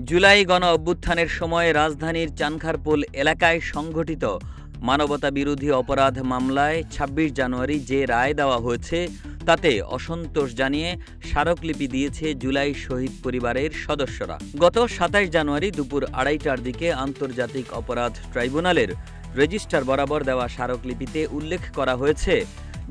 জুলাই গণ অভ্যুত্থানের সময় রাজধানীর চানখারপুল এলাকায় সংঘটিত মানবতাবিরোধী অপরাধ মামলায় ২৬ জানুয়ারি যে রায় দেওয়া হয়েছে তাতে অসন্তোষ জানিয়ে স্মারকলিপি দিয়েছে জুলাই শহীদ পরিবারের সদস্যরা। গত ২৭ জানুয়ারি দুপুর ২:৩০টার দিকে আন্তর্জাতিক অপরাধ ট্রাইব্যুনালের রেজিস্ট্রার বরাবর দেওয়া স্মারকলিপিতে উল্লেখ করা হয়েছে,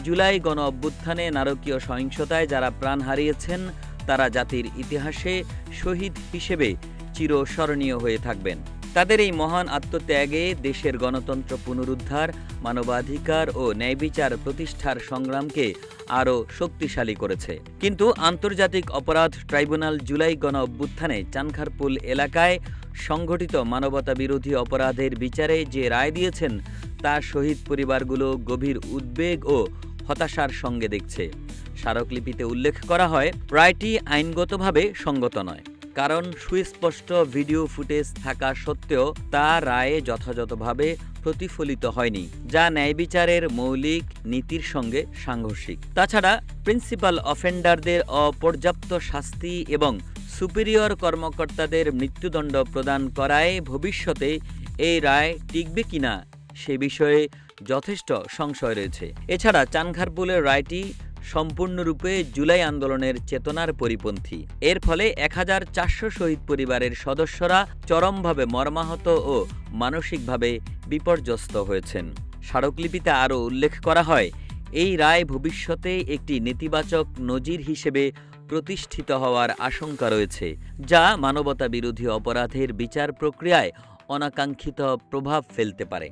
জুলাই গণ অভ্যুত্থানে নারকীয় সহিংসতায় যারা প্রাণ হারিয়েছেন তারা জাতির ইতিহাসে শহীদ হিসেবে চিরস্মরণীয় হয়ে থাকবেন। তাদের এই মহান আত্মত্যাগে দেশের গণতন্ত্র পুনরুদ্ধার, মানবাধিকার ও ন্যায়বিচার প্রতিষ্ঠার সংগ্রামকে আরও শক্তিশালী করেছে। কিন্তু আন্তর্জাতিক অপরাধ ট্রাইব্যুনাল জুলাই গণ অভ্যুত্থানে চানখারপুল এলাকায় সংঘটিত মানবতাবিরোধী অপরাধের বিচারে যে রায় দিয়েছেন তা শহীদ পরিবারগুলো গভীর উদ্বেগ ও হতাশার সঙ্গে দেখছে। স্মারকলিপিতে উল্লেখ করা হয়, রায়টি আইনগতভাবে সঙ্গত নয়, কারণ সুস্পষ্ট ভিডিও ফুটেজ থাকা সত্ত্বেও তা রায়ে যথাযথভাবে প্রতিফলিত হয়নি, যা ন্যায়বিচারের মৌলিক নীতির সঙ্গে সাংঘর্ষিক। তাছাড়া প্রিন্সিপাল অফেন্ডারদের অপর্যাপ্ত শাস্তি এবং সুপিরিয়র কর্মকর্তাদের মৃত্যুদণ্ড প্রদান করায় ভবিষ্যতে এই রায় টিকবে কিনা সে বিষয়ে যথেষ্ট সংশয় রয়েছে। এছাড়া চানখারপুলের রায়টি সম্পূর্ণরূপে জুলাই আন্দোলনের চেতনার পরিপন্থী। এর ফলে ১,৪০০ শহীদ পরিবারের সদস্যরা চরমভাবে মর্মাহত ও মানসিকভাবে বিপর্যস্ত হয়েছেন। স্মারকলিপিতে আরও উল্লেখ করা হয়, এই রায় ভবিষ্যতে একটি নেতিবাচক নজির হিসেবে প্রতিষ্ঠিত হওয়ার আশঙ্কা রয়েছে, যা মানবতাবিরোধী অপরাধের বিচার প্রক্রিয়ায় অনাকাঙ্ক্ষিত প্রভাব ফেলতে পারে।